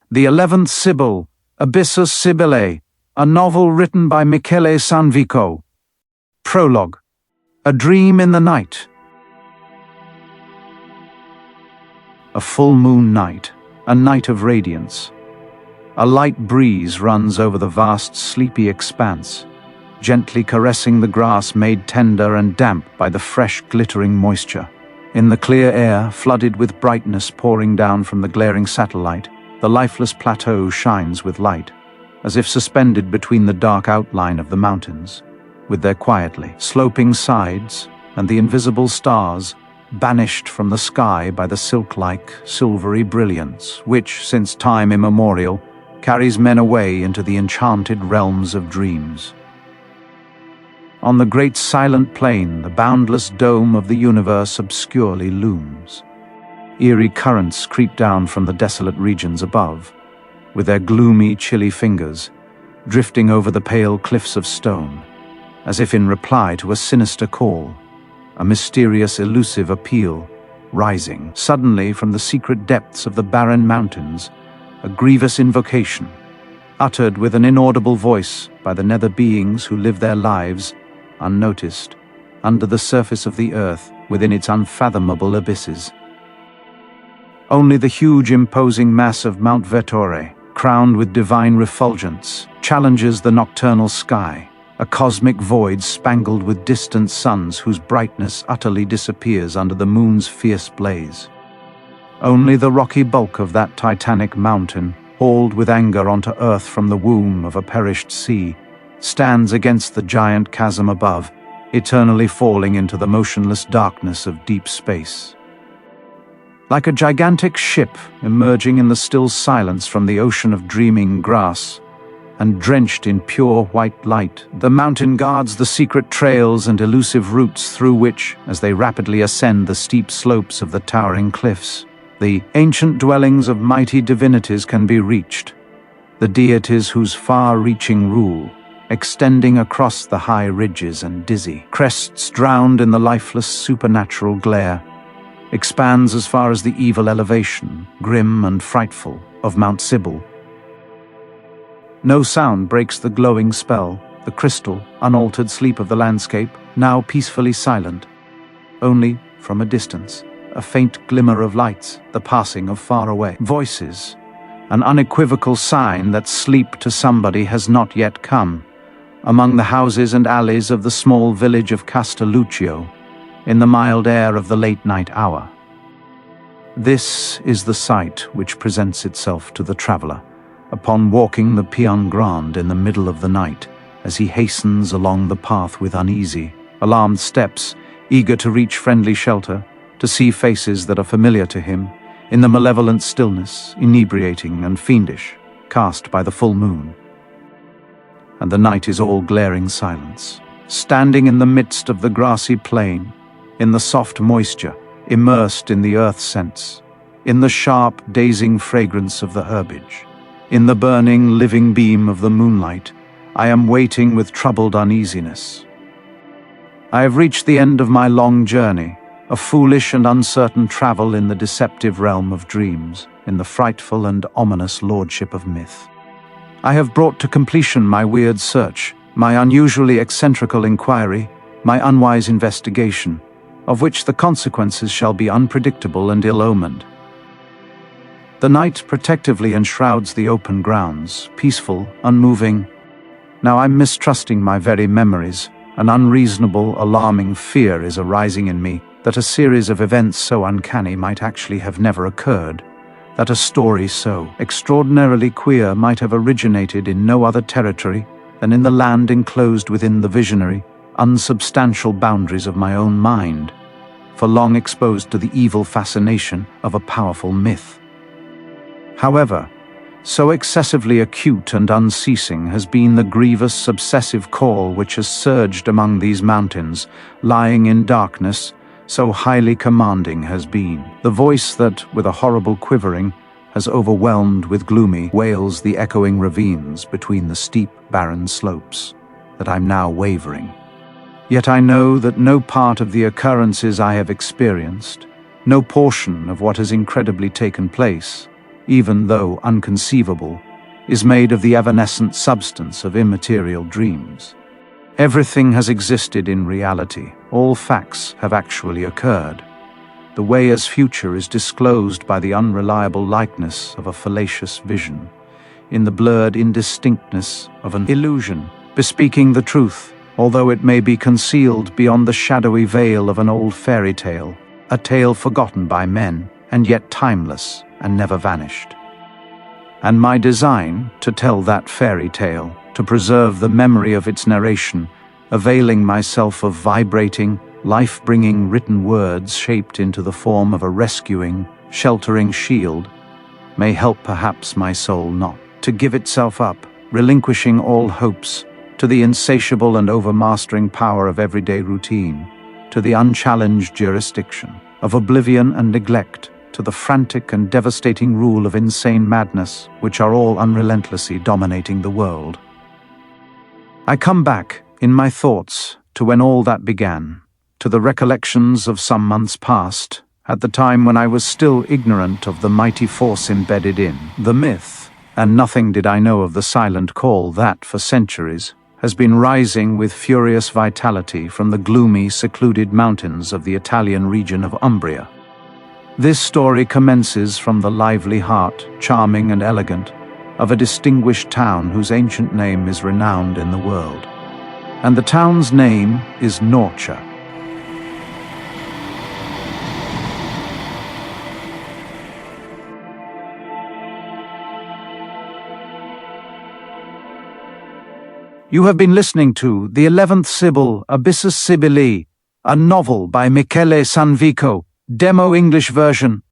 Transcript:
The 11th Sibyl, Abyssus Sibyllae, a novel written by Michele Sanvico. Prologue. A Dream in the Night. A full moon night, a night of radiance. A light breeze runs over the vast, sleepy expanse, gently caressing the grass made tender and damp by the fresh, glittering moisture. In the clear air, flooded with brightness pouring down from the glaring satellite, the lifeless plateau shines with light, as if suspended between the dark outline of the mountains, with their quietly sloping sides and the invisible stars banished from the sky by the silk-like, silvery brilliance which, since time immemorial, carries men away into the enchanted realms of dreams. On the great silent plain, the boundless dome of the universe obscurely looms. Eerie currents creep down from the desolate regions above, with their gloomy, chilly fingers, drifting over the pale cliffs of stone, as if in reply to a sinister call, a mysterious, elusive appeal, rising suddenly from the secret depths of the barren mountains, a grievous invocation, uttered with an inaudible voice by the nether beings who live their lives, unnoticed, under the surface of the earth within its unfathomable abysses. Only the huge imposing mass of Mount Vettore, crowned with divine refulgence, challenges the nocturnal sky, a cosmic void spangled with distant suns whose brightness utterly disappears under the moon's fierce blaze. Only the rocky bulk of that titanic mountain, hauled with anger onto earth from the womb of a perished sea, stands against the giant chasm above, eternally falling into the motionless darkness of deep space. Like a gigantic ship emerging in the still silence from the ocean of dreaming grass, and drenched in pure white light, the mountain guards the secret trails and elusive routes through which, as they rapidly ascend the steep slopes of the towering cliffs, the ancient dwellings of mighty divinities can be reached, the deities whose far-reaching rule, extending across the high ridges and dizzy crests drowned in the lifeless supernatural glare, expands as far as the evil elevation, grim and frightful, of Mount Sibyl. No sound breaks the glowing spell, the crystal, unaltered sleep of the landscape, now peacefully silent. Only, from a distance, a faint glimmer of lights, the passing of faraway voices, an unequivocal sign that sleep to somebody has not yet come, among the houses and alleys of the small village of Castelluccio, in the mild air of the late-night hour. This is the sight which presents itself to the traveler, upon walking the Pian Grande in the middle of the night, as he hastens along the path with uneasy, alarmed steps, eager to reach friendly shelter, to see faces that are familiar to him, in the malevolent stillness, inebriating and fiendish, cast by the full moon. And the night is all glaring silence, standing in the midst of the grassy plain, in the soft moisture, immersed in the earth scents, in the sharp, dazing fragrance of the herbage, in the burning, living beam of the moonlight, I am waiting with troubled uneasiness. I have reached the end of my long journey, a foolish and uncertain travel in the deceptive realm of dreams, in the frightful and ominous lordship of myth. I have brought to completion my weird search, my unusually eccentrical inquiry, my unwise investigation, of which the consequences shall be unpredictable and ill-omened. The night protectively enshrouds the open grounds, peaceful, unmoving. Now I'm mistrusting my very memories. An unreasonable, alarming fear is arising in me that a series of events so uncanny might actually have never occurred, that a story so extraordinarily queer might have originated in no other territory than in the land enclosed within the visionary, unsubstantial boundaries of my own mind, for long exposed to the evil fascination of a powerful myth. However, so excessively acute and unceasing has been the grievous, obsessive call which has surged among these mountains, lying in darkness, so highly commanding has been the voice that, with a horrible quivering, has overwhelmed with gloomy wails the echoing ravines between the steep, barren slopes, that I'm now wavering. Yet I know that no part of the occurrences I have experienced, no portion of what has incredibly taken place, even though unconceivable, is made of the evanescent substance of immaterial dreams. Everything has existed in reality. All facts have actually occurred. The way as future is disclosed by the unreliable likeness of a fallacious vision, in the blurred indistinctness of an illusion, bespeaking the truth, although it may be concealed beyond the shadowy veil of an old fairy tale, a tale forgotten by men, and yet timeless and never vanished. And my design, to tell that fairy tale, to preserve the memory of its narration, availing myself of vibrating, life-bringing written words shaped into the form of a rescuing, sheltering shield, may help perhaps my soul not to give itself up, relinquishing all hopes, to the insatiable and overmastering power of everyday routine, to the unchallenged jurisdiction of oblivion and neglect, to the frantic and devastating rule of insane madness, which are all unrelentlessly dominating the world. I come back, in my thoughts, to when all that began, to the recollections of some months past, at the time when I was still ignorant of the mighty force embedded in the myth, and nothing did I know of the silent call that, for centuries, has been rising with furious vitality from the gloomy, secluded mountains of the Italian region of Umbria. This story commences from the lively heart, charming and elegant, of a distinguished town whose ancient name is renowned in the world. And the town's name is Norcia. You have been listening to The 11th Sibyl, Abyssus Sibyllae, a novel by Michele Sanvico, demo English version,